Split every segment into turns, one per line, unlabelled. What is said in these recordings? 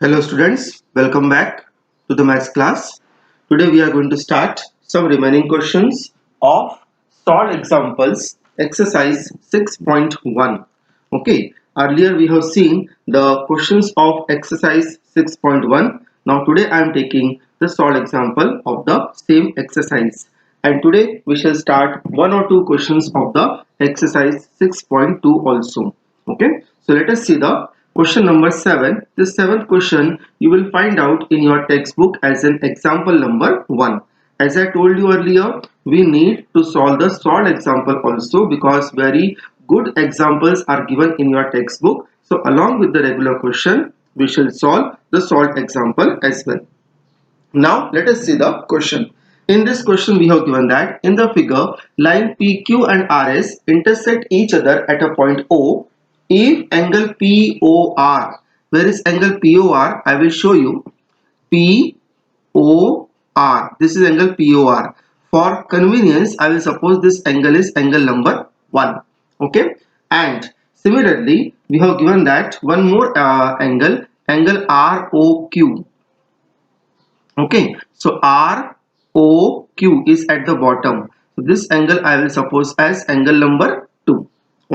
Hello students, welcome back to the maths class. Today we are going to start some remaining questions of solved examples exercise 6.1. Okay, earlier we have seen the questions of exercise 6.1. Now today I am taking the solved example of the same exercise. And today we shall start one or two questions of the exercise 6.2 also. Okay, so let us see the question number 7. This seventh question you will find out in your textbook as an example number 1. As I told you earlier, we need to solve the solved example also because very good examples are given in your textbook. So along with the regular question, we shall solve the solved example as well. Now let us see the question. In this question we have given that in the figure line PQ and RS intersect each other at a point O if angle POR. Where is angle POR? I will show you. POR. This is angle POR. For convenience I will suppose this angle is angle number 1. Okay. And similarly we have given that one more angle ROQ. Okay, so ROQ is at the bottom. So this angle I will suppose as angle number 2.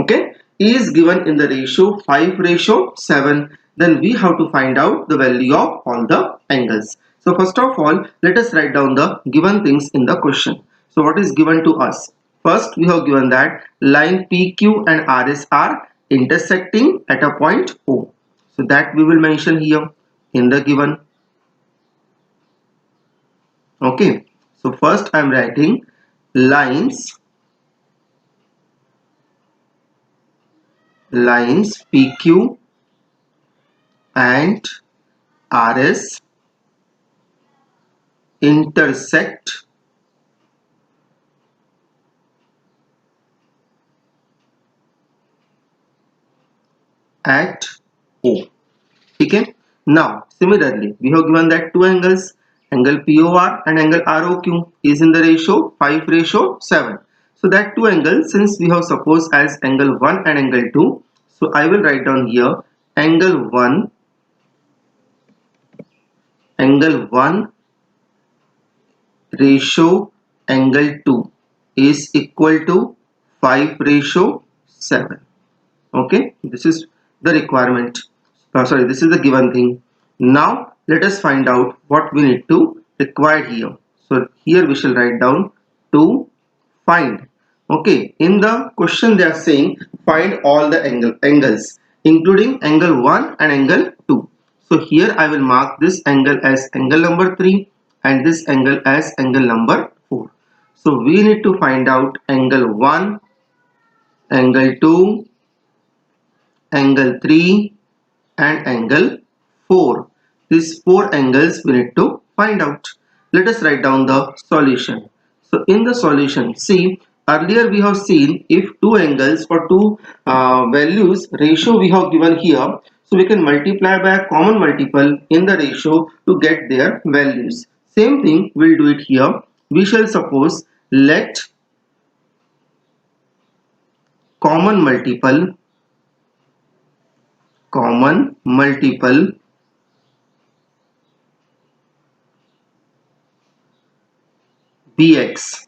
Okay, is given in the ratio 5:7. Then we have to find out the value of all the angles. So first of all, let us write down the given things in the question. So what is given to us? First, we have given that line PQ and RS are intersecting at a point O. So that we will mention here in the given. Okay, so first I am writing lines PQ and RS intersect at O. Okay. Now similarly we have given that two angles, angle POR and angle ROQ is in the ratio 5:7. So that two angles, since we have supposed as angle 1 and angle 2, so I will write down here angle 1 ratio angle 2 is equal to 5:7. Okay, this is the requirement. This is the given thing. Now let us find out what we need to require here. So here we shall write down to find. Okay, in the question they are saying find all the angles including angle 1 and angle 2. So here I will mark this angle as angle number 3 and this angle as angle number 4. So we need to find out angle 1, angle 2, angle 3 and angle 4. These four angles we need to find out. Let us write down the solution. So in the solution, see, earlier we have seen if two angles or two values ratio we have given here, so we can multiply by a common multiple in the ratio to get their values. Same thing we'll do it here. We shall suppose let common multiple bx.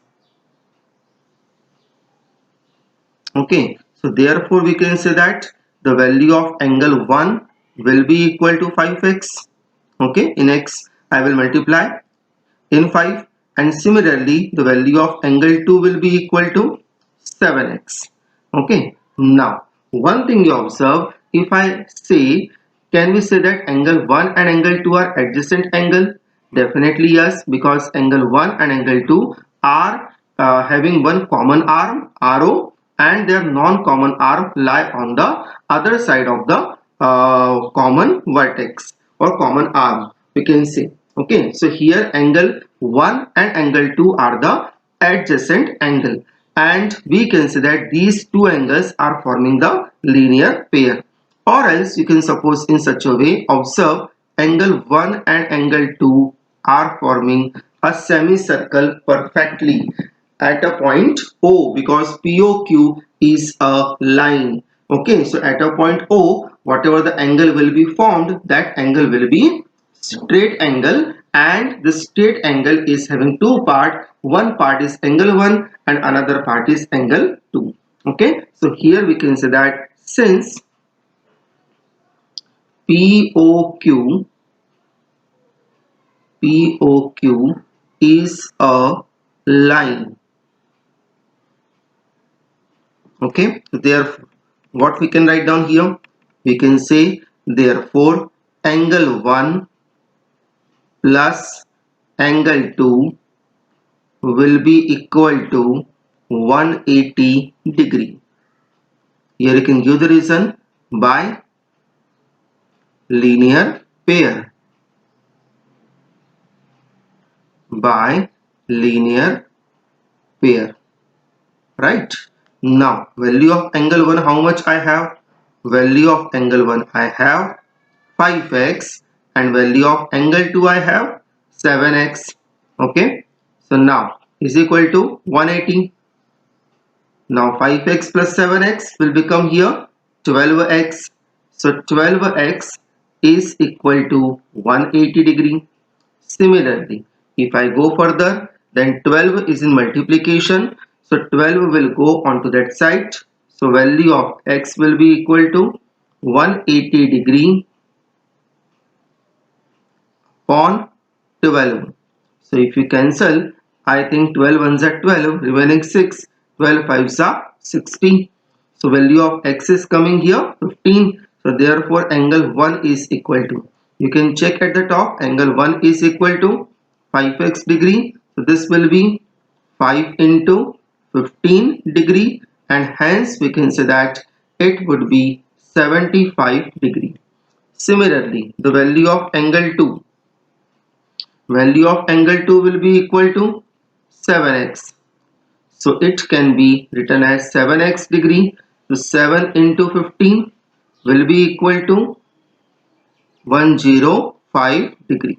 Okay, so therefore we can say that the value of angle 1 will be equal to 5x. Okay, in x I will multiply in 5 and similarly the value of angle 2 will be equal to 7x. Okay, now one thing you observe, if I say, can we say that angle 1 and angle 2 are adjacent angle? Definitely yes, because angle 1 and angle 2 are having one common arm RO and their non-common arm lie on the other side of the common vertex or common arm, we can say. Okay, so here angle 1 and angle 2 are the adjacent angle and we can say that these two angles are forming the linear pair, or else you can suppose in such a way, observe angle 1 and angle 2 are forming a semicircle perfectly at a point O because POQ is a line. Okay, so at a point O whatever the angle will be formed, that angle will be straight angle, and the straight angle is having two parts. One part is angle 1 and another part is angle 2. Okay, so here we can say that since POQ is a line. Okay, therefore what we can write down here, we can say therefore angle 1 plus angle 2 will be equal to 180 degree. Here you can give the reason by linear pair. By linear pair. Right? Now value of angle 1, how much I have? Value of angle 1 I have 5x, and value of angle 2 I have 7x. Okay, so now is equal to 180. Now 5x plus 7x will become here 12x. So 12x is equal to 180 degree. Similarly, if I go further, then 12 is in multiplication. So 12 will go onto that side. So value of x will be equal to 180 degree upon 12. So if you cancel, I think 12 ones are 12, remaining 6, 12 fives are 16. So value of x is coming here 15. So therefore angle 1 is equal to, you can check at the top, angle 1 is equal to 5x degree. So this will be 5 into 15 degree, and hence we can say that it would be 75 degree. Similarly, the value of angle 2, value of angle 2 will be equal to 7x. So it can be written as 7x degree. So 7 into 15 will be equal to 105 degree.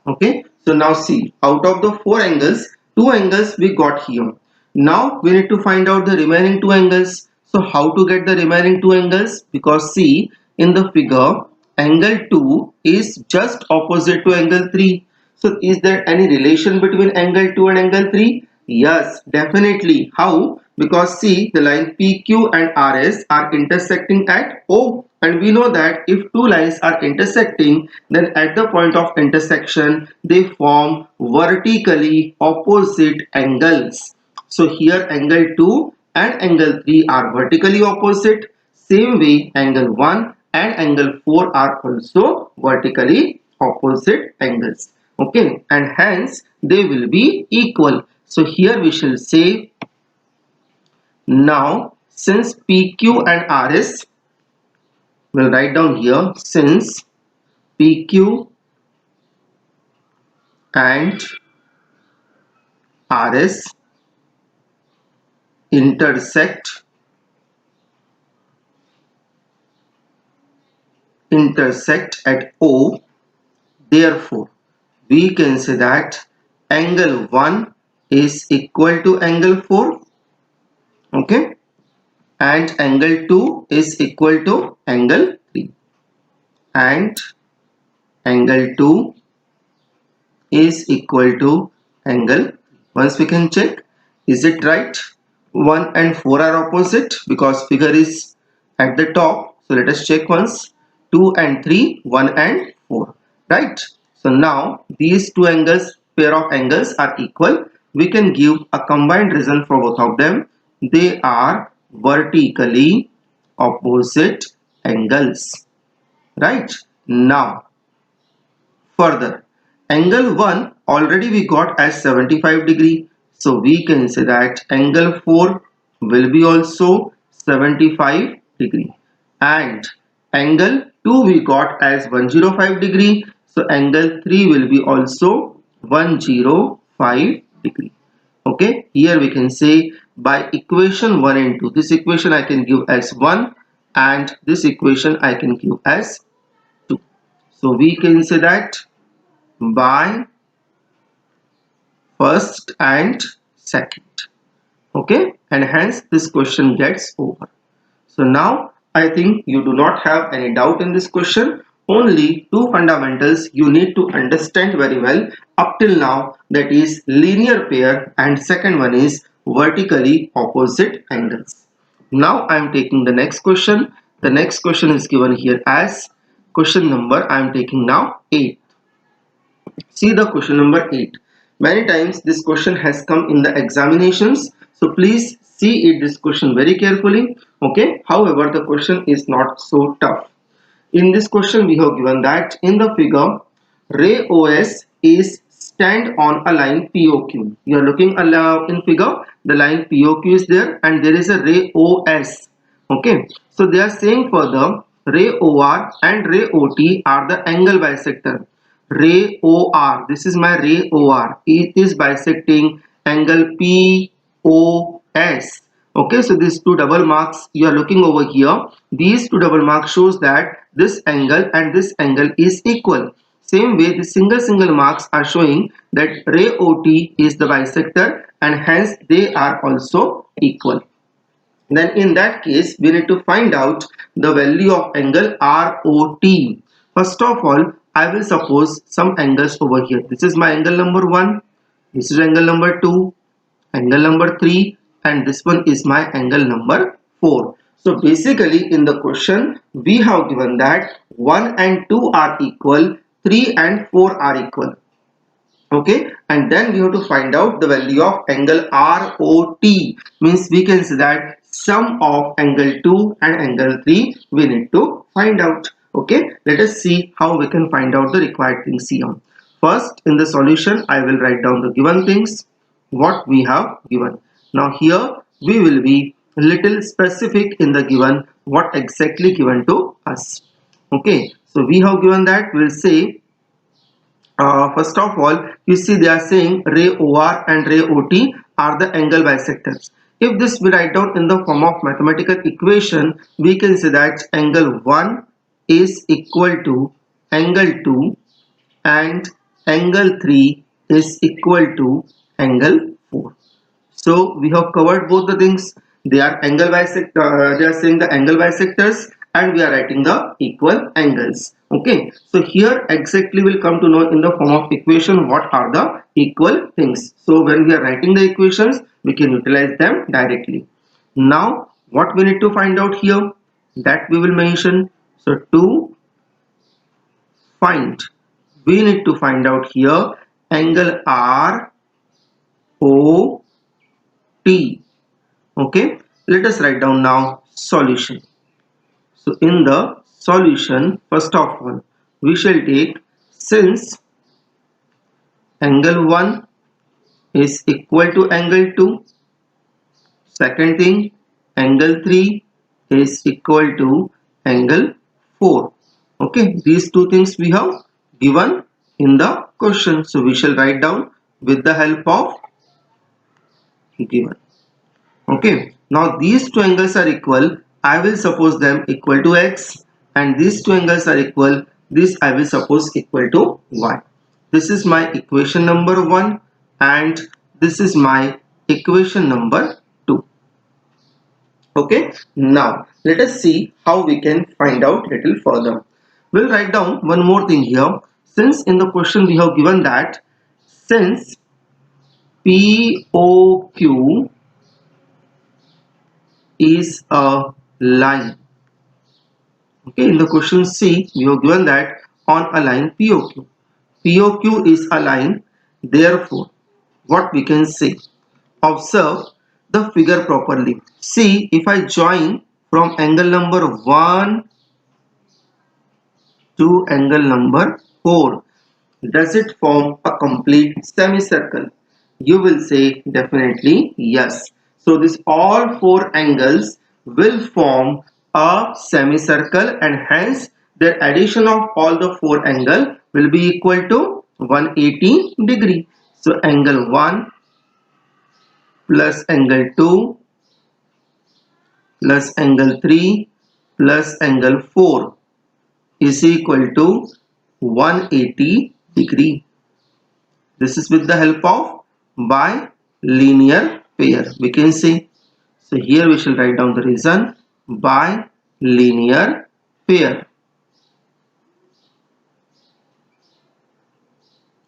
Okay, so now see, out of the four angles, two angles we got here. Now we need to find out the remaining two angles. So how to get the remaining two angles? Because see, in the figure, angle 2 is just opposite to angle 3. So is there any relation between angle 2 and angle 3? Yes, definitely. How? Because see, the line PQ and RS are intersecting at O, and we know that if two lines are intersecting, then at the point of intersection they form vertically opposite angles. So here angle 2 and angle 3 are vertically opposite. Same way angle 1 and angle 4 are also vertically opposite angles. Okay, and hence they will be equal. So here we shall say, now since PQ and RS, we'll write down here, since PQ and RS intersect at O, therefore we can say that angle 1 is equal to angle 4. Okay, and angle 2 is equal to angle 3, and angle 2 is equal to angle. Once we can check, is it right? 1 and 4 are opposite because figure is at the top. So let us check once. 2 and 3, 1 and 4. Right? So now these two angles, pair of angles are equal. We can give a combined reason for both of them. They are vertically opposite angles. Right? Now further, angle 1 already we got as 75 degree. So we can say that angle 4 will be also 75 degree. And angle 2 we got as 105 degree. So angle 3 will be also 105 degree. Okay, here we can say by equation 1 and 2. This equation I can give as 1 and this equation I can give as 2. So we can say that by first and second. Okay, and hence this question gets over. So now I think you do not have any doubt in this question. Only two fundamentals you need to understand very well up till now, that is linear pair, and second one is vertically opposite angles. Now I am taking the next question. The next question is given here as question number, I am taking now 8. See the question number 8. Many times this question has come in the examinations. So please see it, this question very carefully. Okay. However, the question is not so tough. In this question we have given that in the figure ray OS is stand on a line POQ. You are looking in figure, the line POQ is there and there is a ray OS. Okay. So they are saying further ray OR and ray OT are the angle bisector. Ray OR, this is my ray OR, it is bisecting angle POS. Okay, so these two double marks you are looking over here, these two double marks shows that this angle and this angle is equal. Same way the single marks are showing that ray OT is the bisector and hence they are also equal. Then in that case we need to find out the value of angle ROT. First of all, I will suppose some angles over here. This is my angle number 1, this is angle number 2, angle number 3, and this one is my angle number 4. So basically in the question we have given that 1 and 2 are equal, 3 and 4 are equal. Okay, and then we have to find out the value of angle ROT, means we can say that sum of angle 2 and angle 3 we need to find out. Okay, let us see how we can find out the required things here. First, in the solution I will write down the given things what we have given. Now here we will be little specific in the given what exactly given to us. Okay, so we have given that we will say first of all, you see they are saying ray OR and ray OT are the angle bisectors. If this we write down in the form of mathematical equation, we can say that angle 1 is equal to angle 2 and angle 3 is equal to angle 4. So we have covered both the things. They are angle bisector. They are saying the angle bisectors, and we are writing the equal angles. Okay. So here exactly we'll come to know in the form of equation what are the equal things. So when we are writing the equations, we can utilize them directly. Now what we need to find out here, that we will mention. So to find, we need to find out here angle R O T. Okay, let us write down now solution. So in the solution, first of all we shall take, since angle 1 is equal to angle 2, second thing angle 3 is equal to angle 4. Okay, these two things we have given in the question, so we shall write down with the help of given. Okay, now these two angles are equal, I will suppose them equal to x, and these two angles are equal, this I will suppose equal to y. This is my equation number 1 and this is my equation number 2. Okay, now let us see how we can find out little further. We'll write down one more thing here. Since in the question we have given that since POQ is a line. Okay, in the question C we have given that on a line POQ. POQ is a line, therefore what we can say, observe the figure properly. See, if I join from angle number 1 to angle number 4, does it form a complete semicircle? You will say definitely yes. So this all four angles will form a semicircle and hence the addition of all the four angles will be equal to 180 degree. So angle 1 plus angle 2 plus angle 3 plus angle 4 is equal to 180 degree. This is with the help of bilinear pair, we can say. So here we shall write down the reason, bilinear linear pair.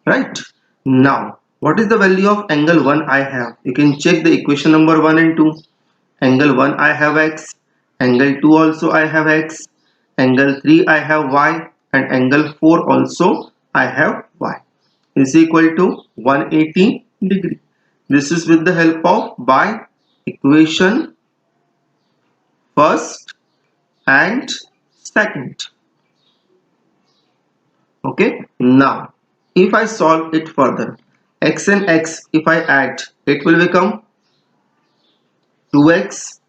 Right? Now, what is the value of angle 1 I have? You can check the equation number 1 and 2. Angle 1 I have x, angle 2 also I have x, angle 3 I have y, and angle 4 also I have y is equal to 180 degree. This is with the help of by equation first and second. Okay, now if I solve it further, x and x if I add, it will become 2x.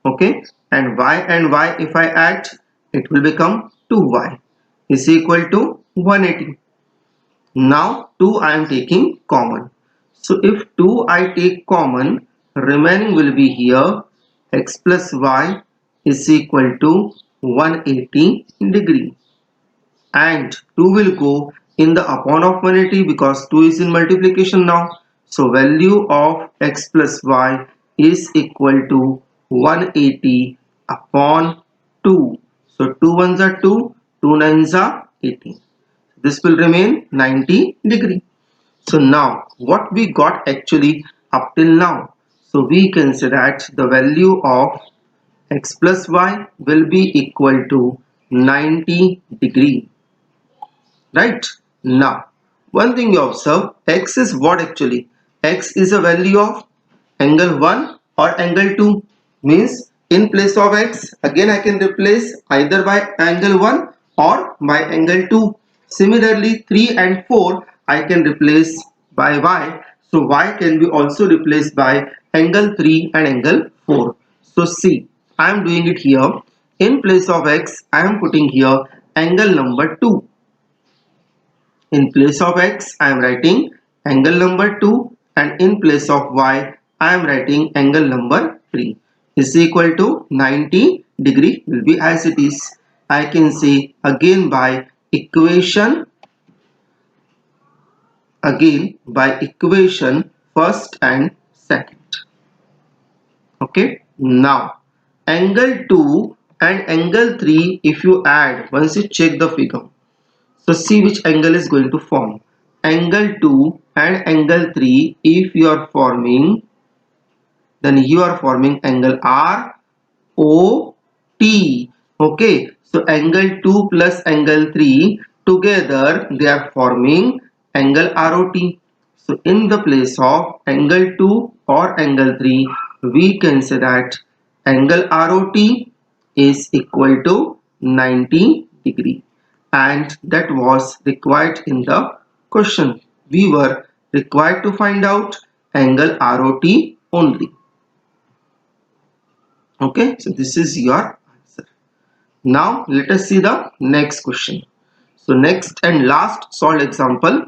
Okay, and y if I add, it will become 2y is equal to 180. Now 2 I am taking common. So if 2 I take common, remaining will be here x plus y is equal to 180 degree, and 2 will go in the upon of 180 because 2 is in multiplication now. So value of x plus y is equal to 180 upon 2. So 2 ones are 2, 2 nines are 18. This will remain 90 degree. So now what we got actually up till now? So we can say that the value of x plus y will be equal to 90 degree. Right? Now, one thing you observe, x is what actually? X is a value of angle 1 or angle 2. Means in place of x, again I can replace either by angle 1 or by angle 2. Similarly, 3 and 4 I can replace by y. So y can be also replaced by angle 3 and angle 4. So see, I am doing it here. In place of x, I am putting here angle number 2. In place of x, I am writing angle number 2, and in place of y, I am writing angle number 3 is equal to 90 degree will be as it is. I can say again by equation first and second. Okay, now angle 2 and angle 3 if you add, once you check the figure, so see which angle is going to form. Angle 2 and angle 3 if you are forming, then you are forming angle ROT. Okay, so angle 2 plus angle 3 together they are forming angle ROT. So in the place of angle 2 or angle 3, we can say that angle ROT is equal to 90 degree, and that was required in the question. We were required to find out angle ROT only. Okay, so this is your answer. Now let us see the next question. So next and last solved example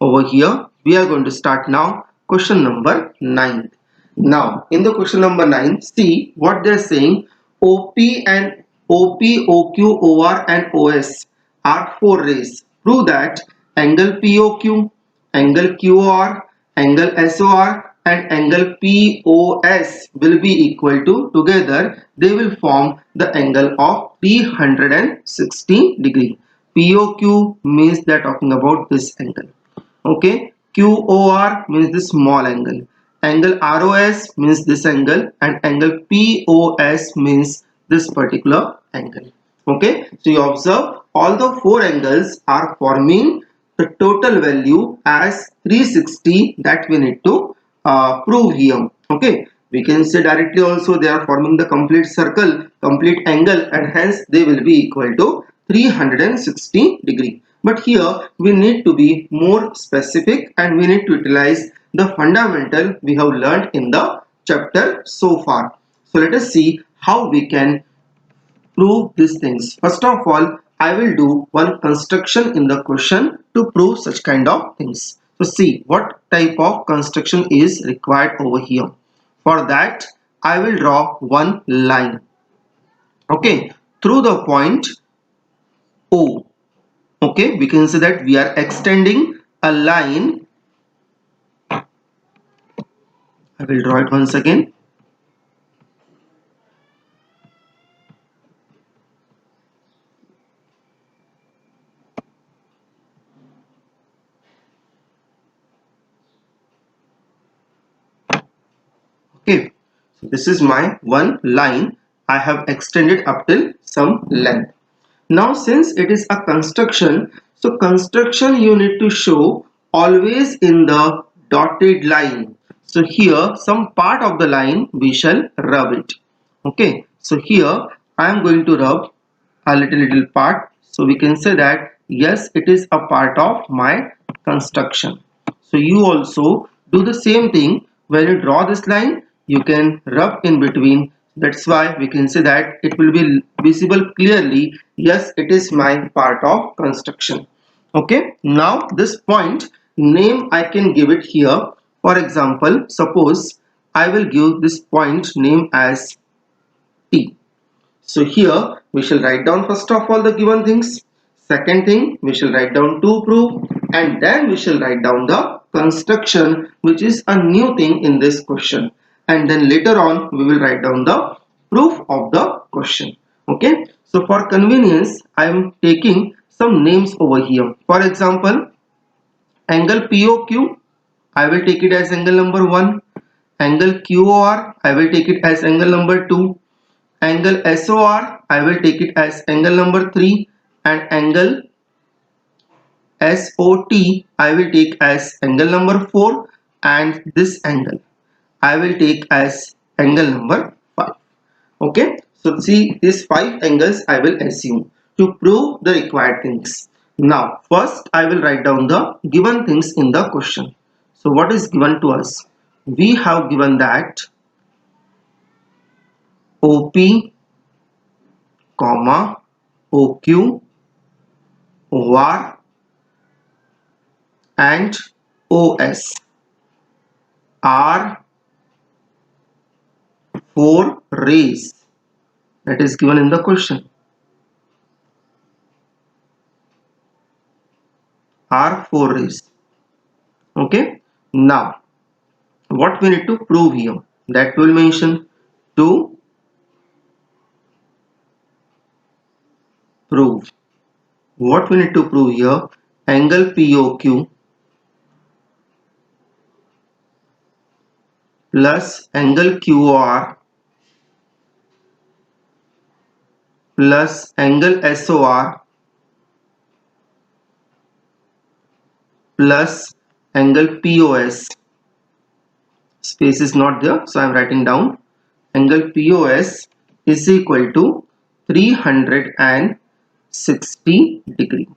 over here, we are going to start now question number 9. Now in the question number 9, see what they are saying. OP and OP, OQ, OR and OS are 4 rays. Prove that angle POQ, angle QOR, angle SOR and angle POS will be equal to, together they will form the angle of 360 degree. POQ means they are talking about this angle. Okay, QOR means the small angle, angle ROS means this angle, and angle POS means this particular angle. Okay, so you observe all the 4 angles are forming the total value as 360 that we need to prove here. Okay, we can say directly also they are forming the complete circle, complete angle, and hence they will be equal to 360 degree. But here we need to be more specific and we need to utilize the fundamental we have learned in the chapter so far. So let us see how we can prove these things. First of all, I will do one construction in the question to prove such kind of things. So see what type of construction is required over here. For that, I will draw one line. Okay, through the point O. Okay, we can say that we are extending a line. I will draw it once again. So this is my one line. I have extended up till some length. Now since it is a construction, so construction you need to show always in the dotted line. So here some part of the line we shall rub it. Okay, so here I am going to rub a little part. So we can say that yes, it is a part of my construction. So you also do the same thing. When you draw this line, you can rub in between. That's why we can say that it will be visible clearly. Yes, it is my part of construction. Okay, now this point name I can give it here. For example, suppose I will give this point name as T. So here we shall write down first of all the given things. Second thing, we shall write down to prove, and then we shall write down the construction, which is a new thing in this question. And then later on we will write down the proof of the question. Okay. So for convenience, I am taking some names over here. For example, angle POQ, I will take it as angle number 1. Angle QOR, I will take it as angle number 2. Angle SOR, I will take it as angle number 3, and angle SOT, I will take as angle number 4, and this angle I will take as angle number 5. Okay, so see these 5 angles I will assume to prove the required things. Now first I will write down the given things in the question. So what is given to us? We have given that OP, comma, OQ, OR and OS are 4 rays that is given in the question. Are 4 rays. Okay. Now what we need to prove here, that will mention to prove. What we need to prove here, angle POQ plus angle QOR plus angle SOR plus angle POS. Space is not there, so I am writing down angle POS is equal to 360 degree.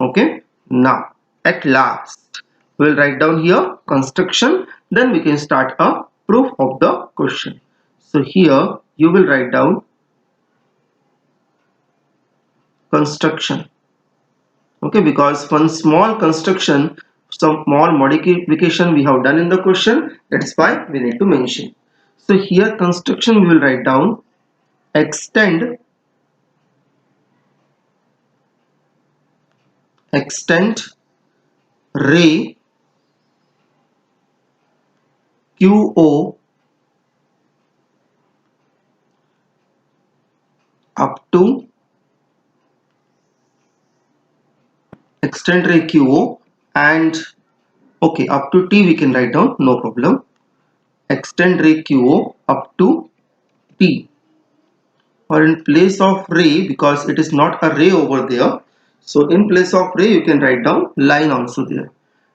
Okay, now at last we will write down here construction, then we can start a proof of the question. So here you will write down construction. Okay, because one small construction, some small modification we have done in the question, that's why we need to mention. So here construction we will write down extend ray QO up to extend ray QO and okay, up to T we can write down, no problem. Extend ray QO up to T, or in place of ray, because it is not a ray over there, so in place of ray you can write down line also there.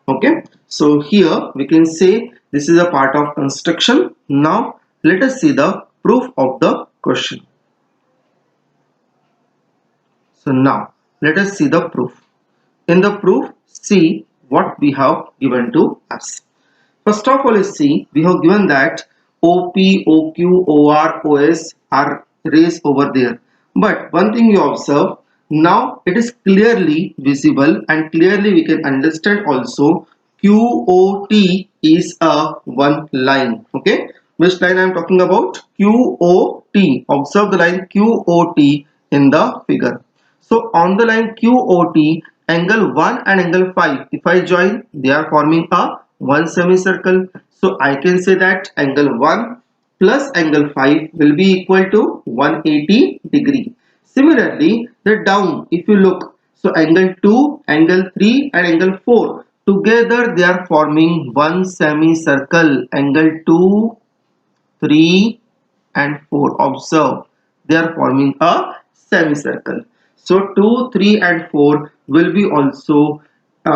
Okay, so here we can say this is a part of construction. Now let us see the proof of the question. So now let us see the proof. In the proof, see what we have given to us. First of all is see, we have given that OP, OQ, OR, OS are rays over there. But one thing you observe, now it is clearly visible and clearly we can understand also QOT is a one line. Okay, which line I am talking about? QOT. Observe the line QOT in the figure. So on the line QOT, angle 1 and angle 5, if I join, they are forming a one semicircle. So I can say that angle 1 plus angle 5 will be equal to 180 degree. Similarly, the down, if you look, so angle 2, angle 3 and angle 4, together they are forming one semicircle. Angle 2 3 and 4. Observe, they are forming a semicircle. So 2, 3 and 4 will be also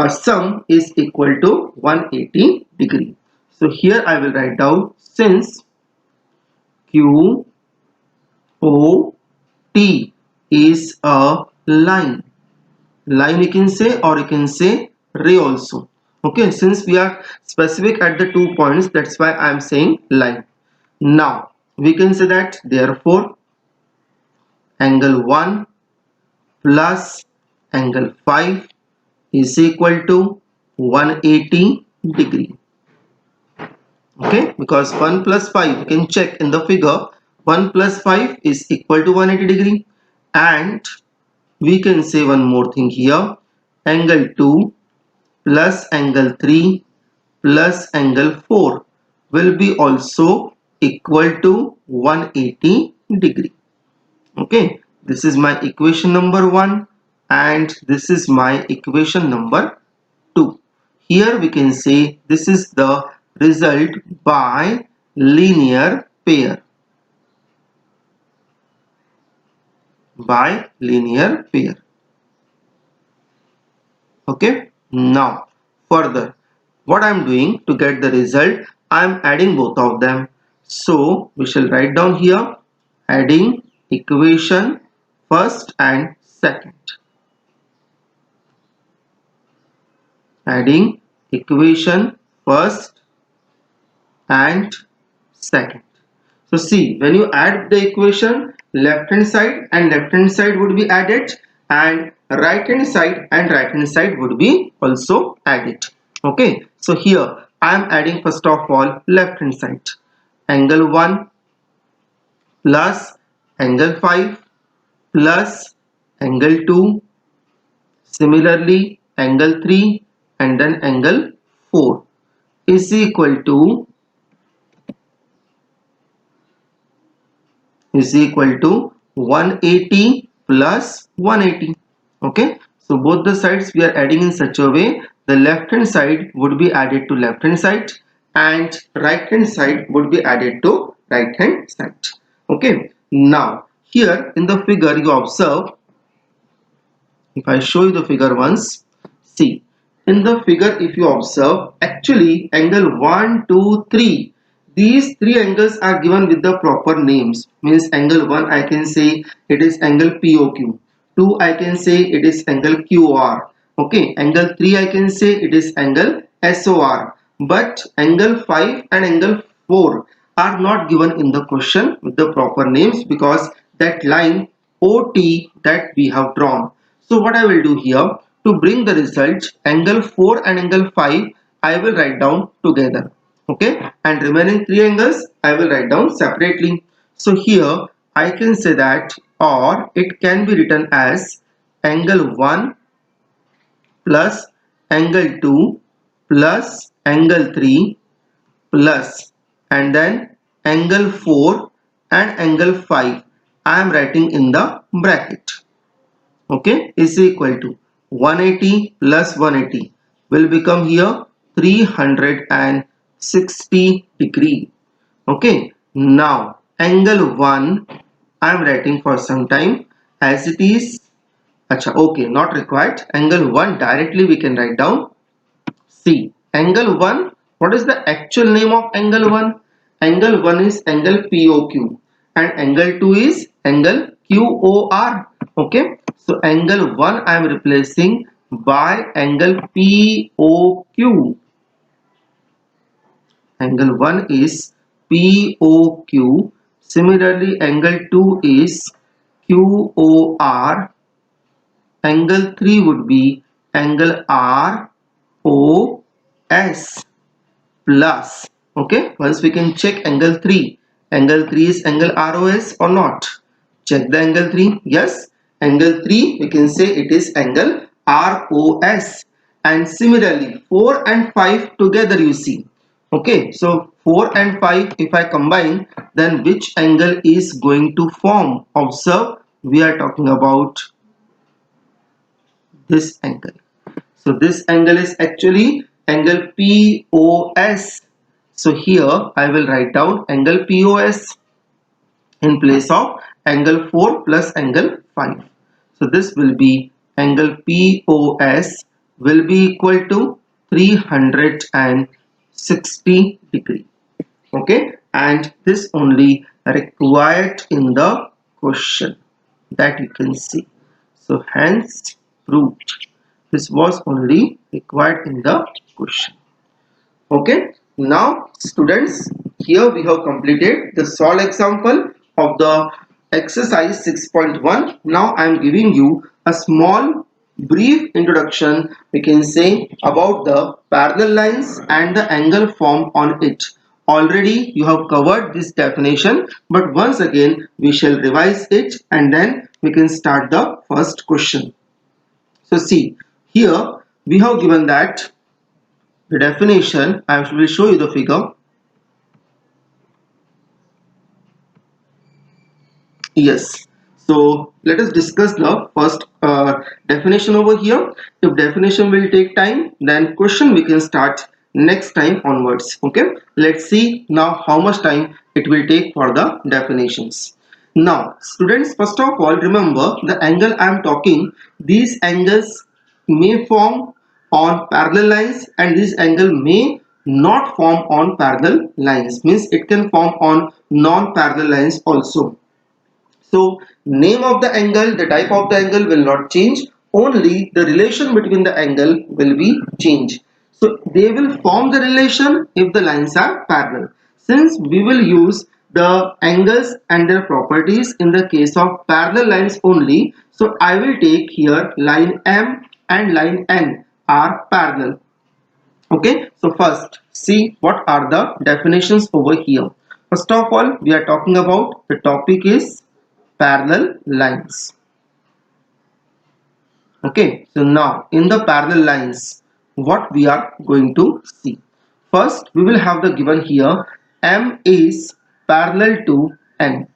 sum is equal to 180 degree. So here I will write down, since Q O T is a line. Line you can say, or you can say ray also. Okay, since we are specific at the 2 points, that's why I am saying line. Now we can say that therefore angle 1 plus angle 5 is equal to 180 degree. Okay, because 1 plus 5, you can check in the figure, 1 plus 5 is equal to 180 degree. And we can say one more thing here, angle 2 plus angle 3 plus angle 4 will be also equal to 180 degree. Okay, this is my equation number 1 and this is my equation number 2. Here we can say this is the result by linear pair. By linear pair. Okay, now further what I am doing to get the result, I am adding both of them. So we shall write down here, adding equation first and second. Adding equation first and second. So see, when you add the equation, left hand side would be added, and right hand side and right hand side would be also added. Okay, so here I am adding first of all left hand side. Angle 1 plus angle 5 plus angle 2, similarly angle 3 and then angle 4 is equal to 180 plus 180. Okay, so both the sides we are adding in such a way, the left hand side would be added to left hand side and right hand side would be added to right hand side. Okay, now here in the figure you observe, if I show you the figure once, see, in the figure if you observe, actually angle 1, 2, 3, these three angles are given with the proper names. Means angle 1 I can say it is angle POQ, 2 I can say it is angle QR, okay, angle 3 I can say it is angle SOR, but angle 5 and angle 4 are not given in the question with the proper names because that line OT that we have drawn. So what I will do here, to bring the result, angle 4 and angle 5 I will write down together. Okay, and remaining three angles I will write down separately. So here I can say that, or it can be written as angle 1 plus angle 2 plus angle 3 plus and then angle 4 and angle 5 I am writing in the bracket. Okay, is equal to 180 plus 180 will become here 360 degree. Okay, now angle 1 I am writing for some time as it is. Acha, okay, not required. Angle 1 directly we can write down. See, angle 1, what is the actual name of angle 1? Angle 1 is angle POQ and angle 2 is angle QOR. Okay, so angle 1 I am replacing by angle POQ. Angle 1 is POQ. Similarly, angle 2 is QOR. Angle 3 would be angle ROS plus. Okay, once we can check angle 3. Angle 3 is angle ROS or not? Check the angle 3. Yes, angle 3 we can say it is angle ROS. And similarly 4 and 5 together you see. Okay, so 4 and 5 if I combine, then which angle is going to form? Observe, we are talking about this angle. So this angle is actually angle POS. So here I will write down angle POS in place of angle 4 plus angle 5. So this will be angle POS will be equal to 360 degree. Okay, and this only required in the question, that you can see. So hence proved, this was only required in the question. Okay, now students, here we have completed the solved example of the exercise 6.1. Now I am giving you a small brief introduction, we can say, about the parallel lines and the angle formed on it. Already you have covered this definition, but once again we shall revise it and then we can start the first question. So see, here we have given that the definition. I will show you the figure. Yes. So let us discuss the first definition over here. If definition will take time, then question we can start next time onwards. Okay. Let's see now how much time it will take for the definitions. Now, students, first of all, remember the angle I am talking. These angles may form on parallel lines, and this angle may not form on parallel lines. Means it can form on non-parallel lines also. So name of the angle, the type of the angle will not change, only the relation between the angle will be changed. So they will form the relation if the lines are parallel. Since we will use the angles and their properties in the case of parallel lines only, so I will take here line M and line N are parallel. Okay, so first see what are the definitions over here. First of all, we are talking about, the topic is parallel lines. Okay, so now in the parallel lines, what we are going to see. First, we will have the given here, M is parallel to N.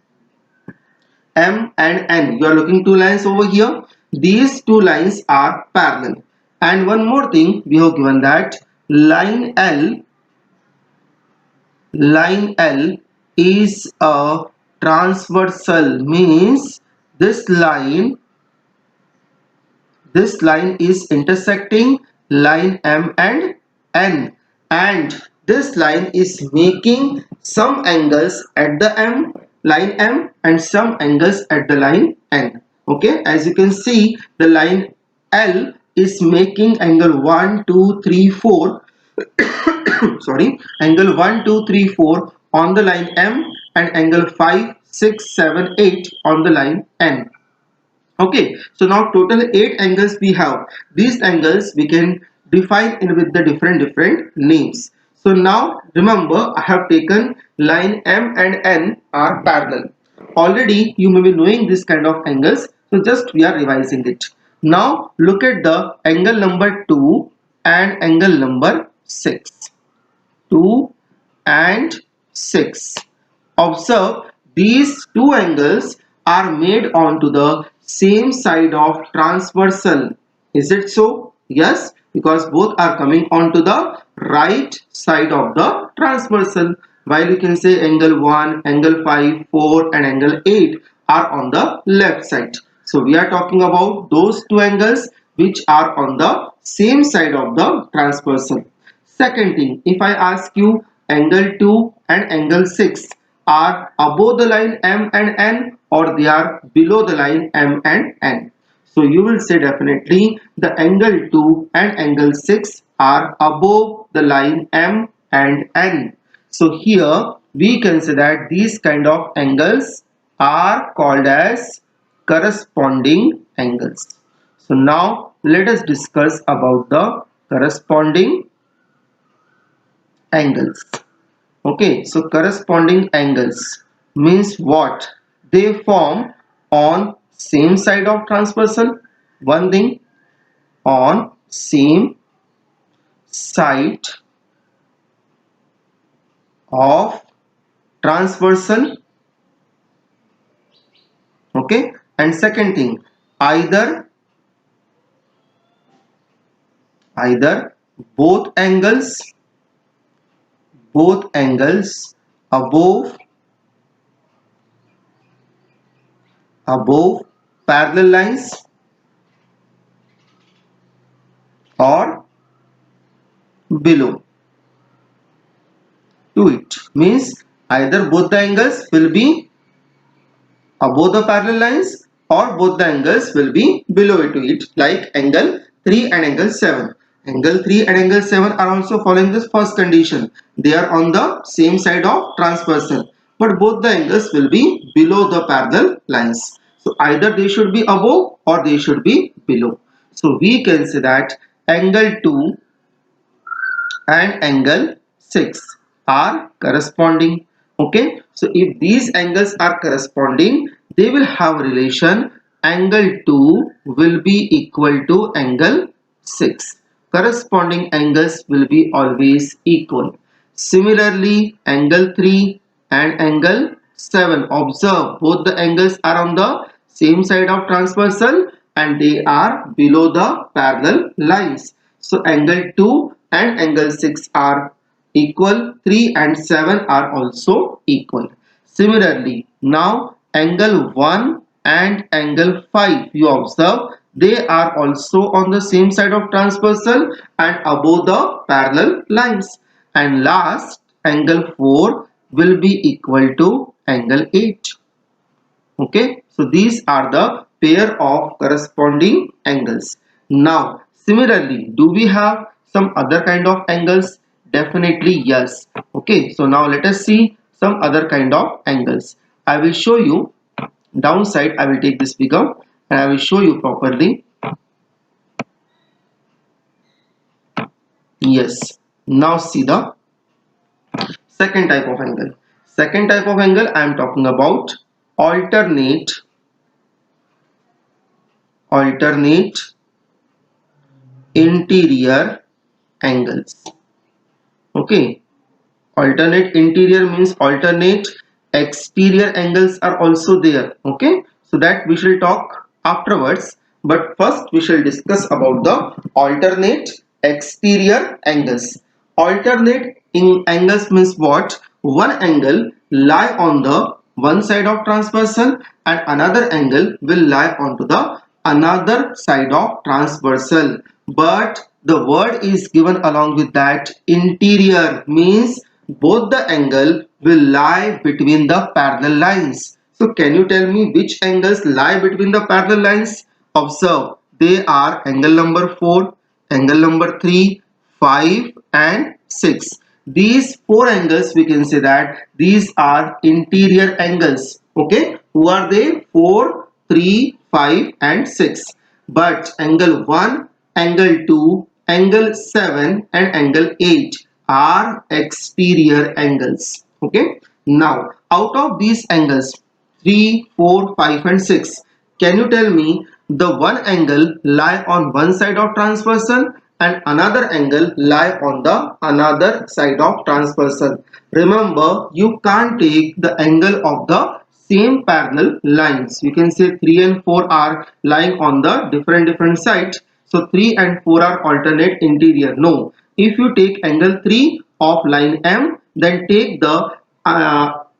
M and N, you are looking two lines over here. These two lines are parallel. And one more thing, we have given that line L is a transversal, means this line is intersecting line M and N, and this line is making some angles at the line M and some angles at the line N. Okay, as you can see, the line L is making angle 1 2 3 4 sorry, angle 1 2 3 4 on the line M, and angle 5 6 7 8 on the line N. Okay, so now total 8 angles we have. These angles we can define in with the different names. So now remember, I have taken line M and N are parallel. Already you may be knowing this kind of angles, so just we are revising it. Now look at the angle number 2 and angle number 6. 2 and 6. Observe, these two angles are made onto the same side of transversal. Is it so? Yes, because both are coming onto the right side of the transversal. While you can say angle 1, angle 5, 4 and angle 8 are on the left side. So we are talking about those two angles which are on the same side of the transversal. Second thing, if I ask you angle 2 and angle 6 are above the line M and N, or they are below the line M and N. So you will say definitely the angle 2 and angle 6 are above the line M and N. So here we can say that these kind of angles are called as corresponding angles. So now let us discuss about the corresponding angles. Okay, so corresponding angles means what? They form on same side of transversal. One thing, on same side of transversal. Okay, and second thing, either both angles both angles above parallel lines or below to it. Means either both the angles will be above the parallel lines or both the angles will be below it, like angle 3 and angle 7. Angle 3 and angle 7 are also following this first condition. They are on the same side of transversal, but both the angles will be below the parallel lines. So either they should be above or they should be below. So we can say that angle 2 and angle 6 are corresponding. Okay, so if these angles are corresponding, they will have relation angle 2 will be equal to angle 6. Corresponding angles will be always equal. Similarly, angle 3 and angle 7, observe both the angles are on the same side of transversal and they are below the parallel lines. So angle 2 and angle 6 are equal, 3 and 7 are also equal. Similarly, now angle 1 and angle 5, you observe they are also on the same side of transversal and above the parallel lines. And last, angle 4 will be equal to angle 8. Okay, so these are the pair of corresponding angles. Now similarly, do we have some other kind of angles? Definitely yes. Okay, so now let us see some other kind of angles. I will show you downside. I will take this figure and I will show you properly. Yes, now see the second type of angle. Second type of angle I am talking about alternate interior angles. Okay, alternate interior means alternate exterior angles are also there. Okay, so that we shall talk afterwards, but first we shall discuss about the alternate exterior angles. Alternate in angles means what? One angle lie on the one side of transversal and another angle will lie onto the another side of transversal, but the word is given along with that. Interior means both the angle will lie between the parallel lines. So can you tell me which angles lie between the parallel lines? Observe, they are angle number 4, angle number 3, 5 and 6. These four angles, we can say that these are interior angles. Okay, who are they? 4, 3, 5 and 6. But angle 1, angle 2, angle 7 and angle 8 are exterior angles. Okay, now out of these angles 3, 4, 5 and 6, can you tell me the one angle lie on one side of transversal and another angle lie on the another side of transversal? Remember, you can't take the angle of the same parallel lines. You can say 3 and 4 are lying on the different sides. So 3 and 4 are alternate interior. No. If you take angle 3 of line M, then take the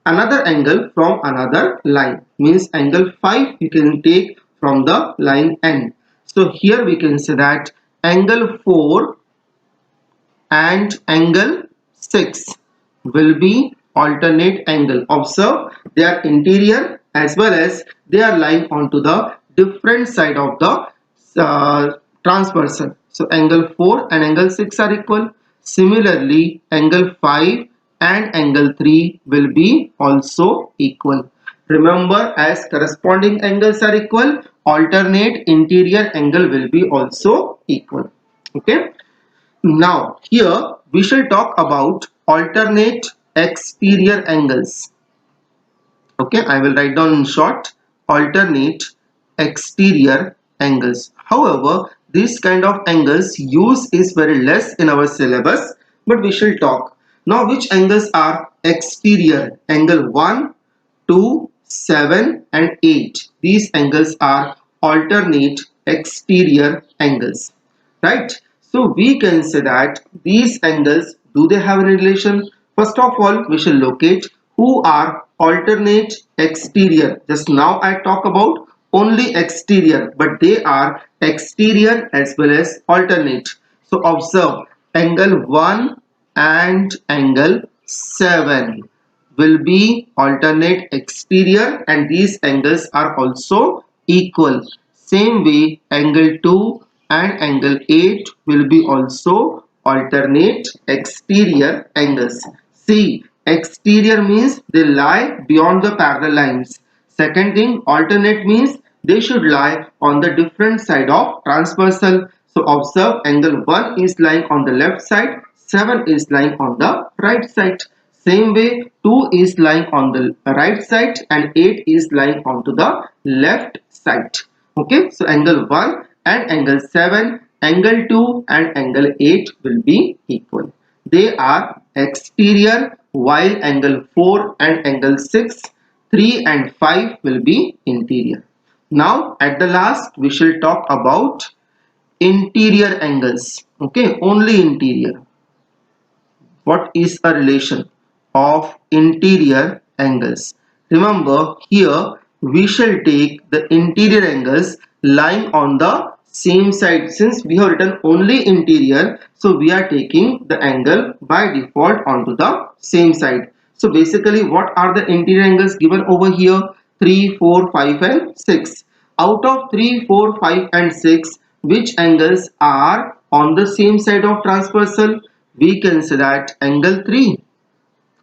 another angle from another line. Means angle 5 you can take from the line N. So here we can say that angle 4 and angle 6 will be alternate angle. Observe, they are interior as well as they are lying onto the different side of the transversal. So angle 4 and angle 6 are equal. Similarly, angle 5 and angle 3 will be also equal. Remember, as corresponding angles are equal, alternate interior angle will be also equal. Okay. Now here we shall talk about alternate exterior angles. Okay, I will write down in short alternate exterior angles. However, this kind of angles use is very less in our syllabus, but we shall talk. Now which angles are exterior? Angle 1, 2, 7 and 8. These angles are alternate exterior angles. Right? So we can say that these angles, do they have a relation? First of all, we shall locate who are alternate exterior. Just now I talk about only exterior, but they are exterior as well as alternate. So observe angle 1 and angle 7 will be alternate exterior, and these angles are also equal. Same way angle 2 and angle 8 will be also alternate exterior angles. See, exterior means they lie beyond the parallel lines. Second thing, alternate means they should lie on the different side of transversal. So observe angle 1 is lying on the left side, 7 is lying on the right side. Same way 2 is lying on the right side and 8 is lying onto the left side. Okay, so angle 1 and angle 7, angle 2 and angle 8 will be equal. They are exterior, while angle 4 and angle 6, 3 and 5 will be interior. Now at the last we shall talk about interior angles. Okay, only interior. What is a relation of interior angles? Remember, here we shall take the interior angles lying on the same side. Since we have written only interior, so we are taking the angle by default onto the same side. So basically, what are the interior angles given over here? 3, 4, 5 and 6. Out of 3, 4, 5 and 6, which angles are on the same side of transversal? We can say that angle 3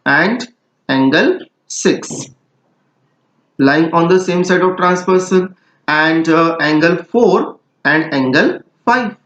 and angle 6 lying on the same side of transversal, and angle 4 and angle 5,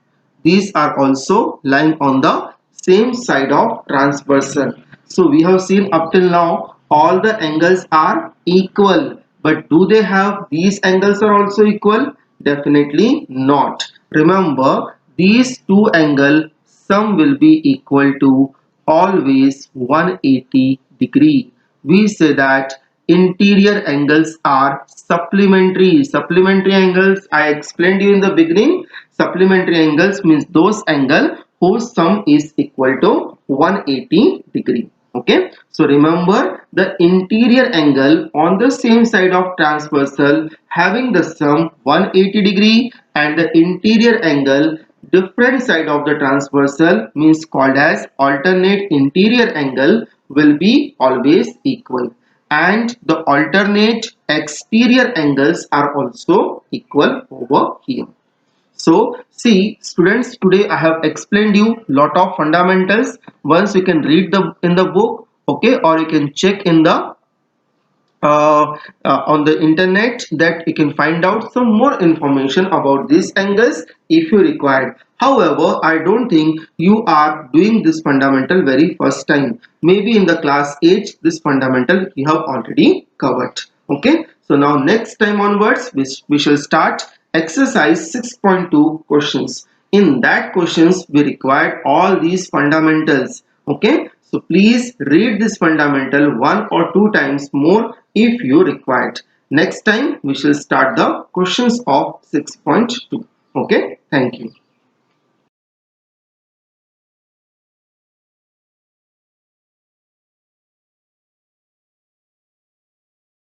these are also lying on the same side of transversal. So we have seen up till now all the angles are equal, but do they have these angles are also equal? Definitely not. Remember, these two angles sum will be equal to always 180 degree. We say that interior angles are supplementary. Supplementary angles, I explained you in the beginning. Supplementary angles means those angle whose sum is equal to 180 degree. Okay, so remember the interior angle on the same side of transversal having the sum 180 degree, and the interior angle different side of the transversal means called as alternate interior angle will be always equal, and the alternate exterior angles are also equal over here. So see students, today I have explained you lot of fundamentals. Once you can read the in the book, okay, or you can check in the on the internet, that you can find out some more information about these angles if you required. However, I don't think you are doing this fundamental very first time. Maybe in the class 8 this fundamental you have already covered. Okay, so now next time onwards we shall start exercise 6.2 questions. In that questions we required all these fundamentals. Okay, so please read this fundamental one or two times more if you required. Next time we shall start the questions of 6.2. Okay, thank you.